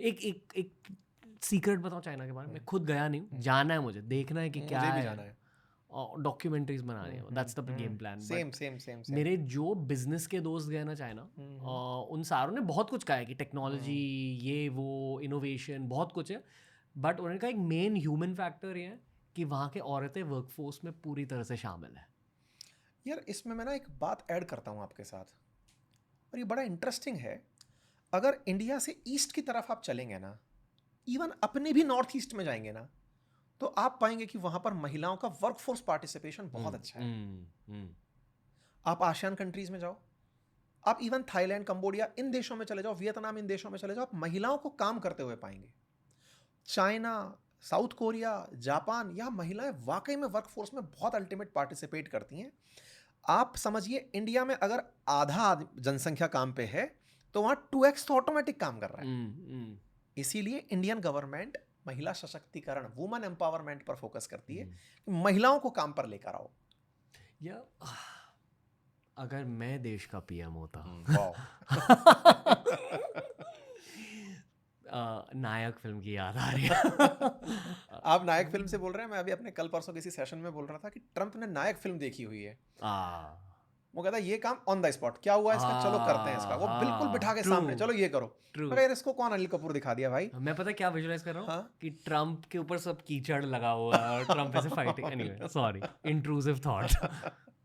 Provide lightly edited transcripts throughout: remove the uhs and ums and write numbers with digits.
एक एक एक सीक्रेट बताऊं चाइना के बारे में, मैं खुद गया नहीं हूँ, जाना है मुझे, देखना है कि क्या मुझे भी है, जाना है। और डॉक्यूमेंट्रीज बनानी है, that's the game plan. Same but same same same. मेरे जो बिजनेस के दोस्त गए ना चाइना, उन सारों ने बहुत कुछ कहा है कि टेक्नोलॉजी, ये वो इनोवेशन बहुत कुछ है, बट उन्होंने कहा एक मेन ह्यूमन फैक्टर ये है कि वहाँ के औरतें वर्कफोर्स में पूरी तरह से शामिल है। यार इसमें मैं ना एक बात ऐड करता हूँ आपके साथ, और ये बड़ा इंटरेस्टिंग है। अगर इंडिया से ईस्ट की तरफ आप चलेंगे ना, इवन अपने भी नॉर्थ ईस्ट में जाएंगे ना, तो आप पाएंगे कि वहां पर महिलाओं का वर्कफोर्स पार्टिसिपेशन बहुत अच्छा है। आप आसियान कंट्रीज में जाओ, आप इवन थाईलैंड, कंबोडिया, इन देशों में चले जाओ, वियतनाम, इन देशों में चले जाओ, आप महिलाओं को काम करते हुए पाएंगे। चाइना, साउथ कोरिया, जापान, यहाँ महिलाएं वाकई में वर्कफोर्स में बहुत अल्टीमेट पार्टिसिपेट करती हैं। आप समझिए इंडिया में अगर आधा जनसंख्या काम पे है, तो वहाँ 2x तो ऑटोमेटिक काम कर रहा है। इसीलिए इंडियन गवर्नमेंट महिला सशक्तिकरण, वुमेन एम्पावरमेंट पर फोकस करती है कि महिलाओं को काम पर लेकर आओ। या अगर मैं देश का पीएम होता, नायक फिल्म की याद आ रही है। आप नायक फिल्म से बोल रहे हैं, मैं अभी अपने कल परसों किसी सेशन में बोल रहा था कि ट्रंप ने नायक फिल्म देखी हुई है। वो कहता है ये काम ऑन द स्पॉट, क्या हुआ इसका, चलो करते हैं इसका। वो बिल्कुल बिठा के सामने, चलो ये करो। मैं यार इसको कौन अनिल कपूर दिखा दिया भाई। मैं पता क्या विजुअलाइज कर रहा हूँ, हाँ? कि ट्रंप के ऊपर सब कीचड़ लगा हुआ है और ट्रंप ऐसे fighting, anyway sorry intrusive thought,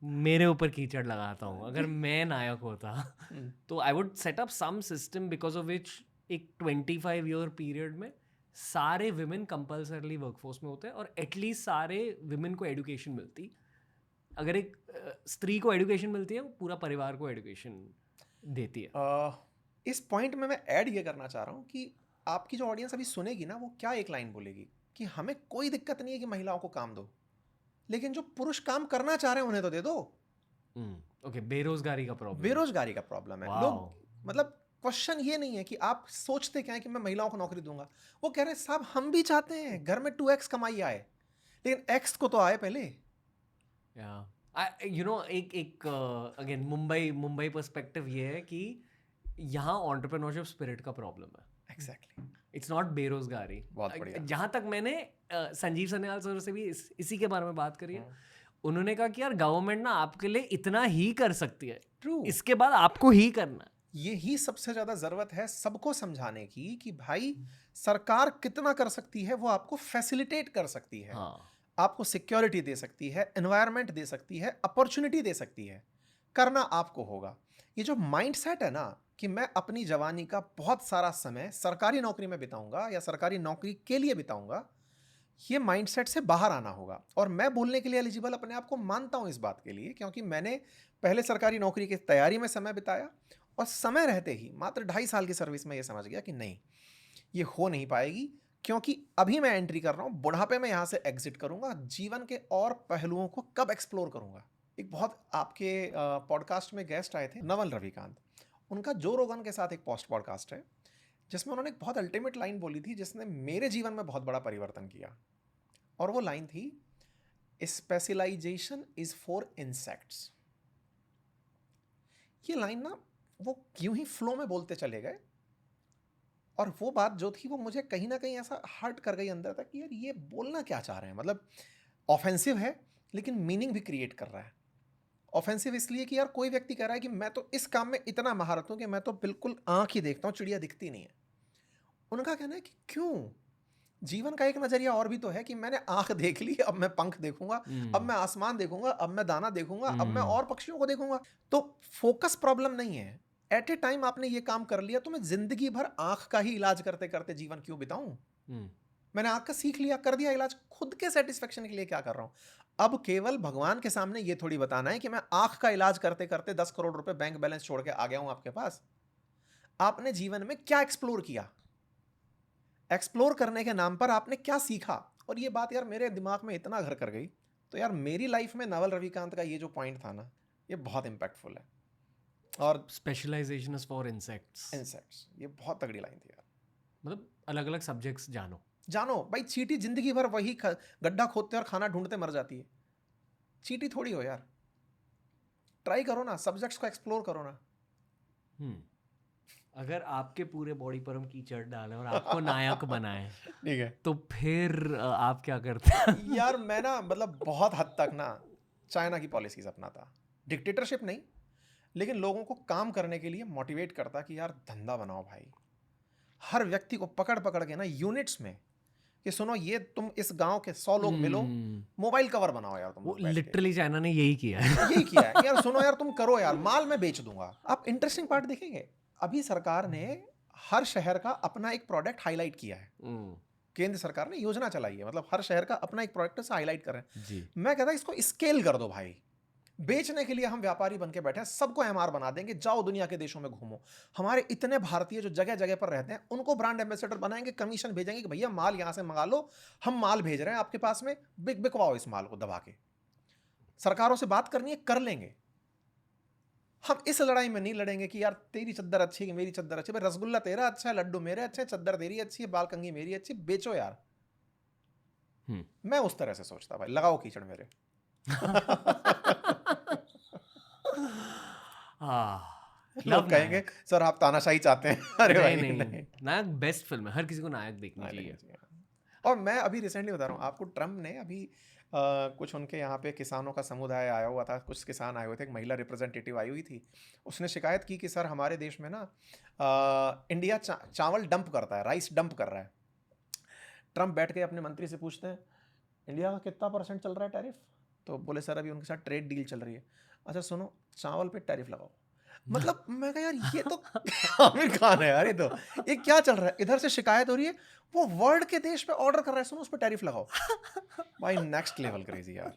मेरे ऊपर कीचड़ लगाता हूँ अगर मैं नायक होता, तो I would set up some system because of which एक 25 ईयर पीरियड में सारे विमेन कंपल्सरली वर्कफोर्स में होते हैं, और एटलीस्ट सारे विमेन को एजुकेशन मिलती। अगर एक स्त्री को एजुकेशन मिलती है, वो पूरा परिवार को एजुकेशन देती है। इस पॉइंट में मैं ऐड ये करना चाह रहा हूँ कि आपकी जो ऑडियंस अभी सुनेगी ना, वो क्या एक लाइन बोलेगी कि हमें कोई दिक्कत नहीं है कि महिलाओं को काम दो, लेकिन जो पुरुष काम करना चाह रहे हैं उन्हें तो दे दो। ओके, बेरोजगारी का प्रॉब्लम, बेरोजगारी का प्रॉब्लम है। लोग मतलब क्वेश्चन ये नहीं है कि आप सोचते क्या है कि मैं महिलाओं को नौकरी दूंगा, वो कह रहे हैं साहब हम भी चाहते हैं घर में 2x कमाई आए, लेकिन x को तो आए पहले। यू नो एक अगेन मुंबई पर्सपेक्टिव ये है कि यहाँ एंटरप्रेन्योरशिप स्पिरिट का प्रॉब्लम है। एग्जैक्टली, इट्स नॉट बेरोजगारी। बहुत बढ़िया। जहाँ तक मैंने संजीव सन्याल सर से भी इसी के बारे में बात करी है, उन्होंने कहा कि यार गवर्नमेंट ना आपके लिए इतना ही कर सकती है, ट्रू, इसके बाद आपको ही करना है। यही सबसे ज्यादा जरूरत है सबको समझाने की कि भाई सरकार कितना कर सकती है, वो आपको फैसिलिटेट कर सकती है। आपको सिक्योरिटी दे सकती है, एनवायरनमेंट दे सकती है, अपॉर्चुनिटी दे सकती है, करना आपको होगा। ये जो माइंडसेट है ना कि मैं अपनी जवानी का बहुत सारा समय सरकारी नौकरी में बिताऊंगा या सरकारी नौकरी के लिए बिताऊंगा, ये माइंडसेट से बाहर आना होगा। और मैं बोलने के लिए एलिजिबल अपने आप को मानता हूं इस बात के लिए, क्योंकि मैंने पहले सरकारी नौकरी की तैयारी में समय बिताया, और समय रहते ही मात्र 2.5 साल की सर्विस में ये समझ गया कि नहीं, ये हो नहीं पाएगी। क्योंकि अभी मैं एंट्री कर रहा हूँ, बुढ़ापे में यहाँ से एग्जिट करूँगा, जीवन के और पहलुओं को कब एक्सप्लोर करूँगा। एक बहुत आपके पॉडकास्ट में गेस्ट आए थे नवल रविकांत, उनका जो रोगन के साथ एक पॉडकास्ट है, जिसमें उन्होंने एक बहुत अल्टीमेट लाइन बोली थी जिसने मेरे जीवन में बहुत बड़ा परिवर्तन किया। और वो लाइन थी, स्पेशलाइजेशन इज फॉर इंसेक्ट्स। ये लाइन ना वो यूं ही फ्लो में बोलते चले गए, और वो बात जो थी वो मुझे कहीं ना कहीं ऐसा हर्ट कर गई अंदर तक कि यार ये बोलना क्या चाह रहे हैं। मतलब ऑफेंसिव है लेकिन मीनिंग भी क्रिएट कर रहा है। ऑफेंसिव इसलिए कि यार कोई व्यक्ति कह रहा है कि मैं तो इस काम में इतना महारत हूं कि मैं तो बिल्कुल आंख ही देखता हूं, चिड़िया दिखती नहीं है। उनका कहना है कि क्यों, जीवन का एक नजरिया और भी तो है कि मैंने आंख देख ली, अब मैं पंख देखूंगा, अब मैं आसमान देखूंगा, अब मैं दाना देखूंगा, अब मैं और पक्षियों को देखूंगा। तो फोकस प्रॉब्लम नहीं है। एट ए टाइम आपने ये काम कर लिया, तो मैं जिंदगी भर आंख का ही इलाज करते करते जीवन क्यों बिताऊं। मैंने आंख का सीख लिया, कर दिया इलाज, खुद के सेटिस्फेक्शन के लिए क्या कर रहा हूं। अब केवल भगवान के सामने ये थोड़ी बताना है कि मैं आंख का इलाज करते करते 10 करोड़ रुपए बैंक बैलेंस छोड़ के आ गया हूं आपके पास। आपने जीवन में क्या एक्सप्लोर किया, एक्सप्लोर करने के नाम पर आपने क्या सीखा। और ये बात यार मेरे दिमाग में इतना घर कर गई, तो यार मेरी लाइफ में नवल रविकांत का ये जो पॉइंट था ना, ये बहुत इंपैक्टफुल है। और स्पेशलाइजेशन इज फॉर इंसेक्ट्स, ये बहुत तगड़ी लाइन थी यार। मतलब अलग अलग सब्जेक्ट्स जानो भाई, चींटी जिंदगी भर वही गड्ढा खोदते और खाना ढूंढते मर जाती है। चींटी थोड़ी हो यार, ट्राई करो ना, सब्जेक्ट्स को एक्सप्लोर करो ना। अगर आपके पूरे बॉडी पर हम कीचड़ डालें और आपको नायक बनाएं ठीक है तो फिर आप क्या करते हैं? यार मैं ना मतलब बहुत हद तक ना चाइना की पॉलिसीज अपनाता, डिक्टेटरशिप नहीं, लेकिन लोगों को काम करने के लिए मोटिवेट करता कि यार धंधा बनाओ भाई। हर व्यक्ति को पकड़ पकड़ के ना यूनिट्स में कि सुनो ये तुम इस गांव के 100 लोग मिलो, मोबाइल कवर बनाओ यार तुम वो लोग बैठ के। लिटरली चाइना ने यही किया है। यही किया है यार, सुनो यार तुम करो यार, माल मैं बेच दूंगा। आप इंटरेस्टिंग पार्ट देखेंगे, अभी सरकार ने हर शहर का अपना एक प्रोडक्ट हाईलाइट किया है। केंद्र सरकार ने योजना चलाई है, मतलब हर शहर का अपना एक प्रोडक्ट से हाईलाइट कर रहे हैं जी। मैं कहता इसको स्केल कर दो भाई। बेचने के लिए हम व्यापारी बन के बैठे हैं, सबको एमआर बना देंगे, जाओ दुनिया के देशों में घूमो। हमारे इतने भारतीय जो जगह जगह पर रहते हैं उनको ब्रांड एम्बेसडर बनाएंगे, कमीशन भेजेंगे कि भैया माल यहां से मंगा लो, हम माल भेज रहे हैं आपके पास में, बिकवाओ इस माल को दबा के। सरकारों से बात करनी है, कर लेंगे। हम इस लड़ाई में नहीं लड़ेंगे कि यार तेरी चद्दर अच्छी है कि मेरी चद्दर अच्छी है। भाई रसगुल्ला तेरा अच्छा है, लड्डू मेरे अच्छे हैं, चद्दर तेरी अच्छी है, बाल कंघी मेरी अच्छी, बेचो यार। मैं उस तरह से सोचता भाई, लगाओ कीचड़ मेरे। लोग कहेंगे सर आप तानाशाही चाहते हैं। अरे भाई नहीं, नायक बेस्ट फिल्म है, हर किसी को नायक देखनी चाहिए। और मैं अभी रिसेंटली बता रहा हूँ आपको, ट्रम्प ने अभी कुछ उनके यहाँ पे किसानों का समुदाय आया हुआ था, कुछ किसान आए हुए थे, एक महिला रिप्रेजेंटेटिव आई हुई थी। उसने शिकायत की कि सर हमारे देश में ना इंडिया चावल डंप करता है, राइस डंप कर रहा है। ट्रम्प बैठ के अपने मंत्री से पूछते हैं इंडिया का कितना % चल रहा है टैरिफ? तो बोले सर अभी उनके साथ ट्रेड डील चल रही है। अच्छा सुनो, चावल पे टैरिफ लगाओ। मतलब मैं कहा यार ये तो आमिर खान है यार, ये क्या चल रहा है? इधर से शिकायत हो रही है, वो वर्ल्ड के देश पे ऑर्डर कर रहा है, सुनो उस पर टैरिफ लगाओ। भाई नेक्स्ट लेवल क्रेजी यार।